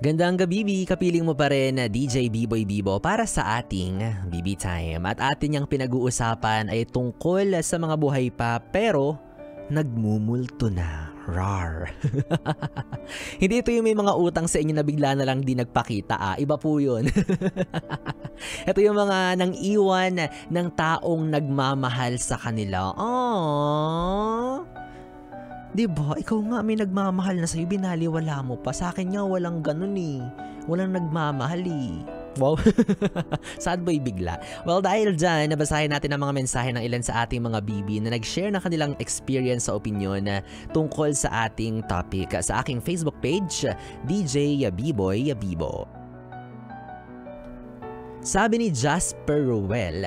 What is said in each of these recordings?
Gandang gabi, kapiling mo pa rin na DJ B-Boy Bibo para sa ating BB Time. At atin niyang pinag-uusapan ay tungkol sa mga buhay pa pero nagmumulto na. Rar. Hindi ito yung may mga utang sa inyo na bigla na lang di nagpakita. Iba po yun. Ito yung mga nang iwan ng taong nagmamahal sa kanila. Aww. Diba? Ikaw nga may nagmamahal na sa'yo, binaliwala mo pa. Sa akin nga walang ganun eh. Walang nagmamahal eh. Wow. Sad boy bigla. Well, dahil dyan, nabasahin natin ang mga mensahe ng ilan sa ating mga BB na nag-share ng kanilang experience sa opinion tungkol sa ating topic sa aking Facebook page, DJ B-Boy Bibo. Sabi ni Jasper Ruel,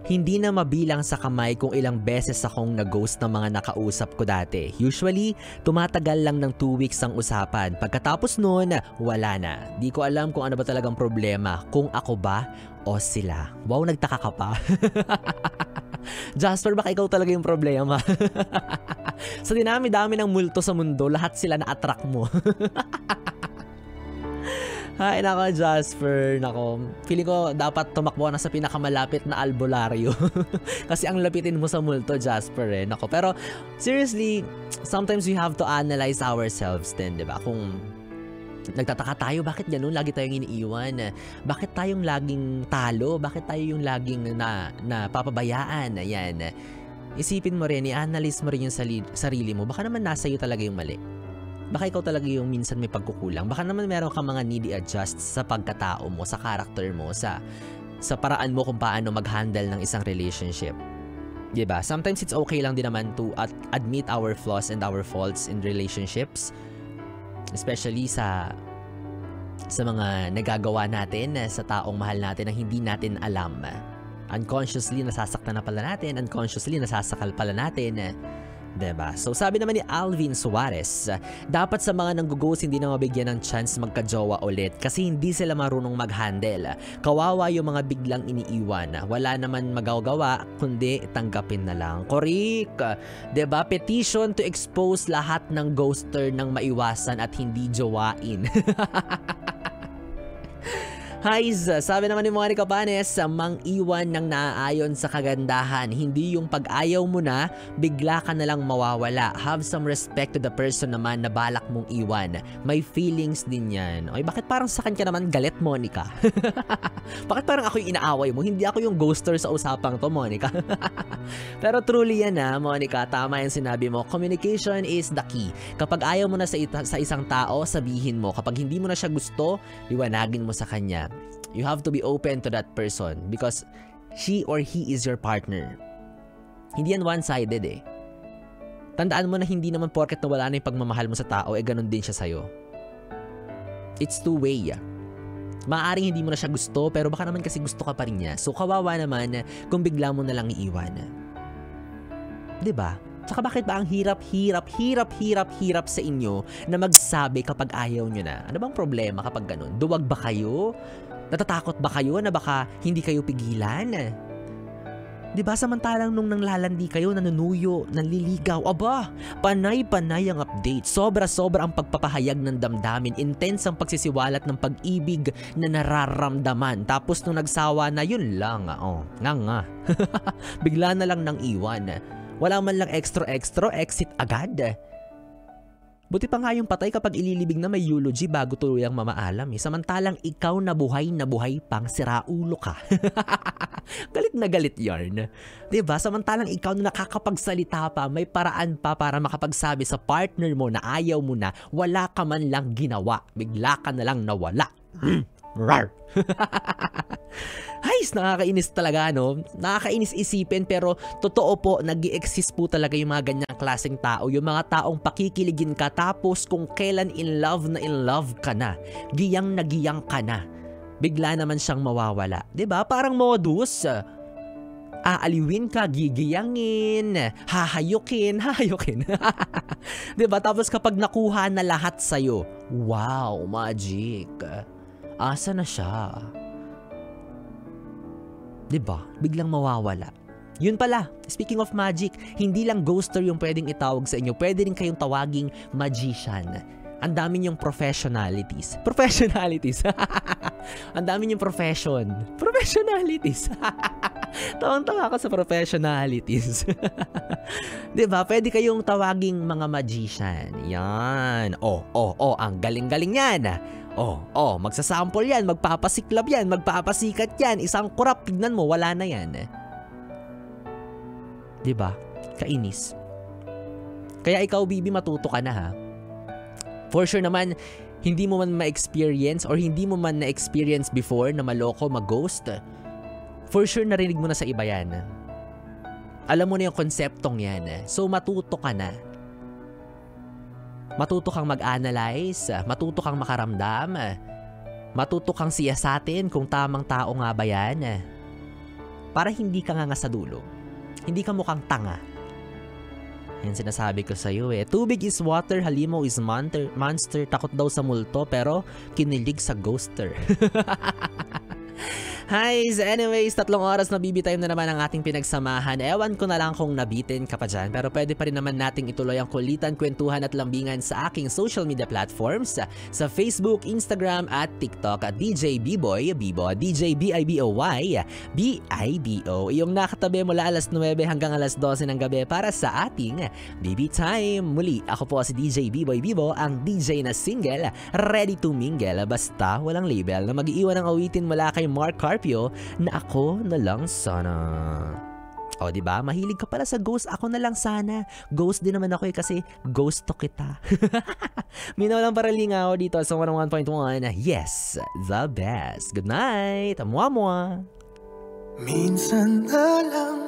hindi na mabilang sa kamay kung ilang beses akong nag-ghost ng mga nakausap ko dati. Usually, tumatagal lang ng 2 weeks ang usapan. Pagkatapos noon, wala na. Di ko alam kung ano ba talagang problema. Kung ako ba o sila. Wow, nagtaka ka pa. Jasper, baka ikaw talaga yung problema. Sa dinami-dami ng multo sa mundo, lahat sila na-attract mo. Hay, nako Jasper, nako. Feeling ko dapat tumakbo na sa pinakamalapit na albularyo. Kasi ang lapitin mo sa multo, Jasper eh. Nako, pero seriously, sometimes we have to analyze ourselves din, di ba? Kung nagtataka tayo, bakit ganun? Lagi tayong iniiwan. Bakit tayong laging talo? Bakit tayo yung laging napapabayaan? Ayan. Isipin mo rin, i-analyze mo rin yung sarili mo. Baka naman nasa iyo talaga yung mali. Baka ikaw talaga yung minsan may pagkukulang. Baka naman meron kang mga needy adjusts sa pagkatao mo, sa character mo, sa paraan mo kung paano mag-handle ng isang relationship. Diba? Sometimes it's okay lang din naman to admit our flaws and our faults in relationships. Especially sa mga nagagawa natin sa taong mahal natin na hindi natin alam. Unconsciously nasasaktan na pala natin, unconsciously nasasakal pala natin. Diba? So sabi naman ni Alvin Suarez, dapat sa mga nanggo-ghost hindi na mabigyan ng chance magka-jowa ulit kasi hindi sila marunong mag-handle. Kawawa yung mga biglang iniiwan. Wala naman magagawa kundi tanggapin na lang. Correct! Diba? Petition to expose lahat ng ghoster nang maiwasan at hindi jowain. Highs, sabi naman ni Monica Panes, mang-iwan ng naaayon sa kagandahan. Hindi yung pag-ayaw mo na, bigla ka na lang mawawala. Have some respect to the person naman na balak mong iwan. May feelings din yan. Okay, bakit parang sa kanya naman galit, Monica? Bakit parang ako yung inaaway mo? Hindi ako yung ghoster sa usapang to, Monica. Pero truly yan Monica, tama yung sinabi mo. Communication is the key. Kapag ayaw mo na sa isang tao, sabihin mo. Kapag hindi mo na siya gusto, liwanagin mo sa kanya. You have to be open to that person because she or he is your partner. Hindi yan one-sided eh. Tandaan mo na hindi naman porket nawala na yung pagmamahal mo sa tao, ganun din siya sa'yo. It's two-way. Maaaring hindi mo na siya gusto, pero baka naman kasi gusto ka pa rin niya. So kawawa naman kung bigla mo na lang iiwan. Diba? Tsaka bakit ba ang hirap sa inyo na magsabi kapag ayaw nyo na? Ano bang problema kapag ganun? Duwag ba kayo? Natatakot ba kayo na baka hindi kayo pigilan? Diba samantalang nung nanglalandi kayo, nanunuyo, nanliligaw, aba, panay-panay ang update. Sobra-sobra ang pagpapahayag ng damdamin, intense ang pagsisiwalat ng pag-ibig na nararamdaman. Tapos nung nagsawa na, yun lang, nga. Bigla na lang nang iwan. Wala man lang extra exit agad. Buti pa nga yung patay kapag ililibing na may eulogy bago tuluyang mamaalam Samantalang ikaw na buhay pang siraulo ka. Galit na galit yarn. Diba? Samantalang ikaw na nakakapagsalita pa, may paraan pa para makapagsabi sa partner mo na ayaw mo na, wala ka man lang ginawa. Bigla ka na lang nawala. Rar. Hays, nakakainis talaga, no? Nakakainis isipin pero totoo po, nag-i-exist po talaga yung mga ganyang klaseng tao. Yung mga taong pakikiligin ka tapos kung kailan in love ka na, giyang na giyang ka na, bigla naman siyang mawawala. 'Di ba? Parang modus. Aaliwin ka, gigiyangin, hahayukin. 'Di ba? Tapos kapag nakuha na lahat sa'yo, wow, magic. Asa na siya? Diba? Biglang mawawala. Yun pala, speaking of magic, hindi lang ghoster yung pwedeng itawag sa inyo. Pwede rin kayong tawaging magician. Ang dami niyong professionalities. Professionalities. Ang dami niyong profession. Professionalities. Tawang-tawa ako sa professionalities. 'Di ba? Pwede kayong tawaging mga magician. Yan. Ang galing-galing yan. Magsasample yan, magpapasiklab yan, magpapasikat yan. Isang kurap, tignan mo, wala na yan. 'Di ba? Kainis. Kaya ikaw, Bibi, matuto ka na ha. For sure naman, hindi mo man ma-experience or hindi mo man na-experience before na maloko, mag-ghost. For sure, narinig mo na sa iba yan. Alam mo na yung konseptong yan. So, matuto ka na. Matuto kang mag-analyze, matuto kang makaramdam, matuto kang siyasatin kung tamang tao nga ba yan. Para hindi ka nga sa dulo. Hindi ka mukhang tanga. Yan sinasabi ko sa'yo eh. Tubig is water, halimaw is monster. Takot daw sa multo pero kinilig sa ghoster. Hi! Anyways, 3 oras na BB time na naman ang ating pinagsamahan. Ewan ko na lang kung nabitin ka pa dyan, pero pwede pa rin naman nating ituloy ang kulitan, kwentuhan at lambingan sa aking social media platforms sa Facebook, Instagram at TikTok at DJ B-Boy, Bibo, DJ B-I-B-O-Y, B-I-B-O. Iyong nakatabi mula alas 9 hanggang alas 12 ng gabi para sa ating BB time. Muli, ako po si DJ B-Boy Bibo, ang DJ na single, ready to mingle, basta walang label, na mag-iwan ng awitin mula kay Mark Carpio na ako na lang sana. O, diba? Mahilig ka pala sa ghost. Ako na lang sana. Ghost din naman ako kasi ghost to kita. Minaw lang para lingaw dito sa 101.1. Yes, the best. Good night. Mwah mwah. Minsan na lang